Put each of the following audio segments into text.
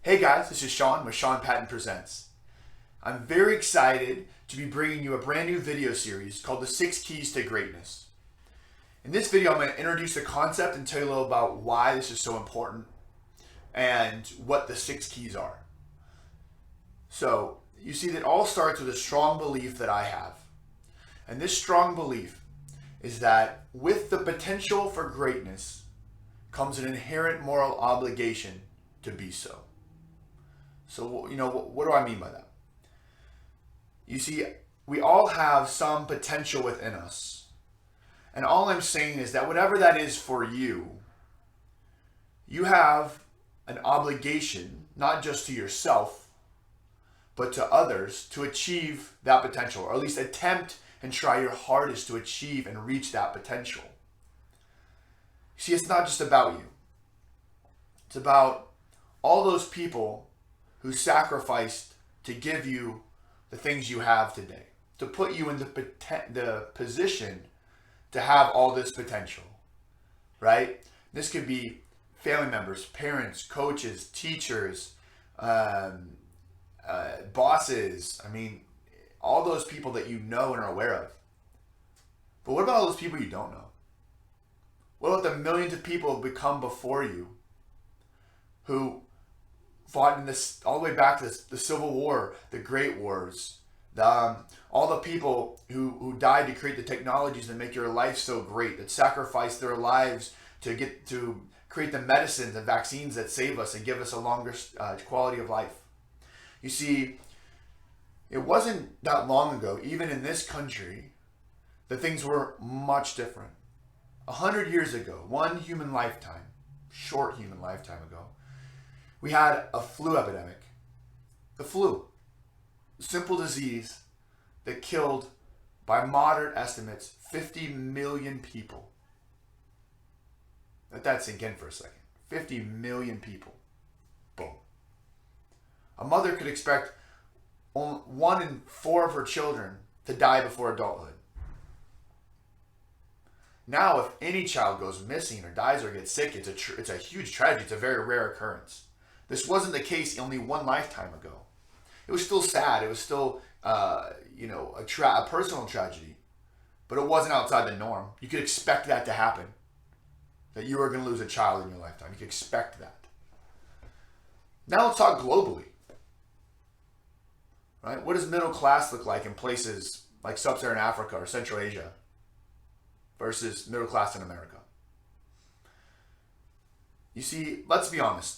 Hey guys, this is Sean with Patton Presents. I'm very excited to be bringing you a brand new video series called The 6 Keys to Greatness. In this video, I'm going to introduce the concept and tell you a little about why this is so important and what the 6 keys are. So, you see that it all starts with a strong belief that I have. And this strong belief is that with the potential for greatness comes an inherent moral obligation to be so. So, what do I mean by that? You see, we all have some potential within us. And all I'm saying is that whatever that is for you, you have an obligation, not just to yourself, but to others to achieve that potential, or at least attempt and try your hardest to achieve and reach that potential. See, it's not just about you. It's about all those people who sacrificed to give you the things you have today, to put you in the position to have all this potential, right? This could be family members, parents, coaches, teachers, bosses. I mean, all those people that you know and are aware of. But what about all those people you don't know? What about the millions of people who have come before you who fought in this all the way back to the Civil War, the Great Wars, all the people who died to create the technologies that make your life so great, that sacrificed their lives to create the medicines and vaccines that save us and give us a longer quality of life. You see, it wasn't that long ago, even in this country, that things were much different. 100 years ago, short human lifetime ago, we had a flu epidemic. The flu, a simple disease that killed, by modern estimates, 50 million people. Let that sink in for a second. 50 million people. Boom. A mother could expect 1 in 4 of her children to die before adulthood. Now, if any child goes missing or dies or gets sick, it's a huge tragedy. It's a very rare occurrence. This wasn't the case only one lifetime ago. It was still sad. It was still, a personal tragedy. But it wasn't outside the norm. You could expect that to happen. That you were going to lose a child in your lifetime. You could expect that. Now let's talk globally. Right? What does middle class look like in places like Sub-Saharan Africa or Central Asia versus middle class in America? You see, let's be honest.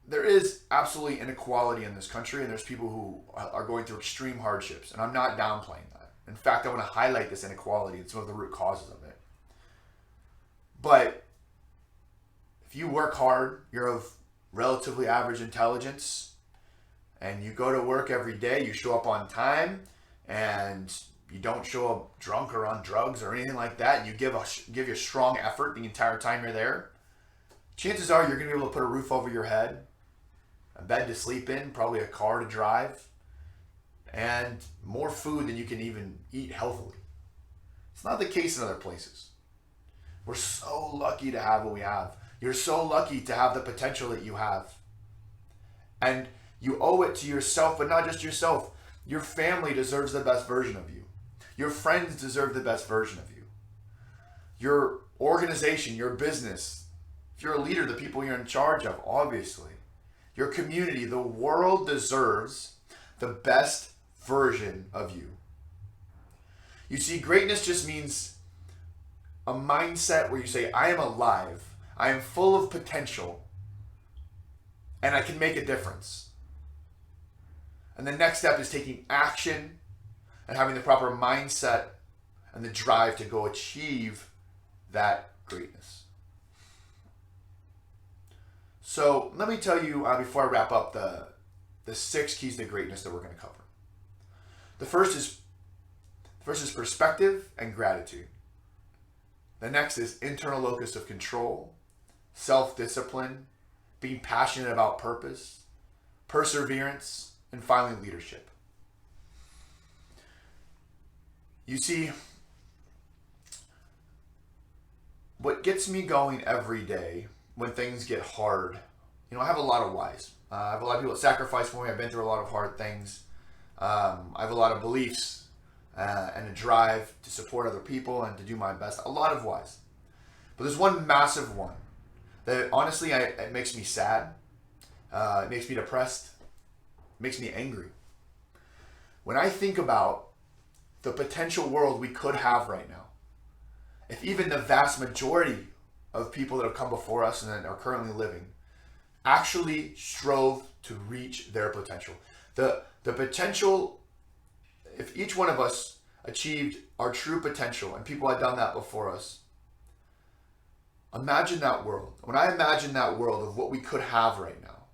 There is absolutely inequality in this country, and there's people who are going through extreme hardships, and I'm not downplaying that. In fact, I want to highlight this inequality and some of the root causes of it. But if you work hard, you're of relatively average intelligence, and you go to work every day, you show up on time, and you don't show up drunk or on drugs or anything like that, and you give your strong effort the entire time you're there, chances are you're going to be able to put a roof over your head, a bed to sleep in, probably a car to drive, and more food than you can even eat healthily. It's not the case in other places. We're so lucky to have what we have. You're so lucky to have the potential that you have. And you owe it to yourself, but not just yourself. Your family deserves the best version of you. Your friends deserve the best version of you. Your organization, your business, if you're a leader, the people you're in charge of, obviously. Your community, the world deserves the best version of you. You see, greatness just means a mindset where you say, I am alive, I am full of potential, and I can make a difference. And the next step is taking action and having the proper mindset and the drive to go achieve that greatness. So let me tell you, before I wrap up, the 6 keys to greatness that we're going to cover. The first is perspective and gratitude. The next is internal locus of control, self-discipline, being passionate about purpose, perseverance, and finally leadership. You see, what gets me going every day when things get hard I have a lot of whys. I have a lot of people that sacrifice for me. I've been through a lot of hard things. I have a lot of beliefs and a drive to support other people and to do my best. A lot of whys. But there's one massive one that honestly, it makes me sad. It makes me depressed. It makes me angry. When I think about the potential world we could have right now, if even the vast majority of people that have come before us and that are currently living actually strove to reach their potential. The potential, if each one of us achieved our true potential, and people had done that before us, imagine that world. When I imagine that world of what we could have right now,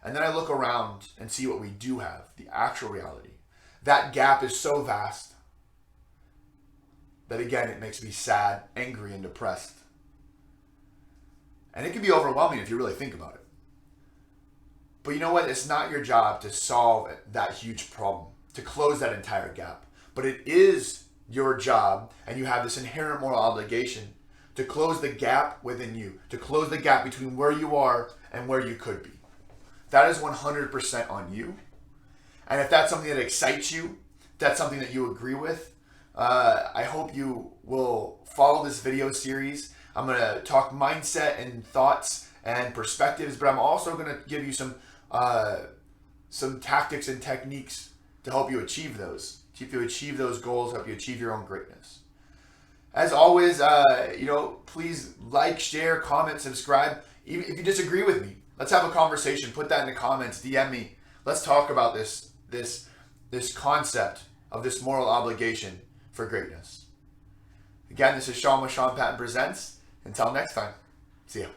and then I look around and see what we do have, the actual reality, that gap is so vast that again, it makes me sad, angry, and depressed. And it can be overwhelming if you really think about it. But you know what? It's not your job to solve that huge problem, to close that entire gap. But it is your job, and you have this inherent moral obligation to close the gap within you, to close the gap between where you are and where you could be. That is 100% on you. And if that's something that excites you, that's something that you agree with, I hope you will follow this video series. I'm going to talk mindset and thoughts and perspectives, but I'm also going to give you some tactics and techniques to help you achieve those, goals, help you achieve your own greatness. As always, please like, share, comment, subscribe. Even if you disagree with me, let's have a conversation. Put that in the comments. DM me. Let's talk about this concept of this moral obligation for greatness. Again, this is Sean with Sean Patton Presents. Until next time, see ya.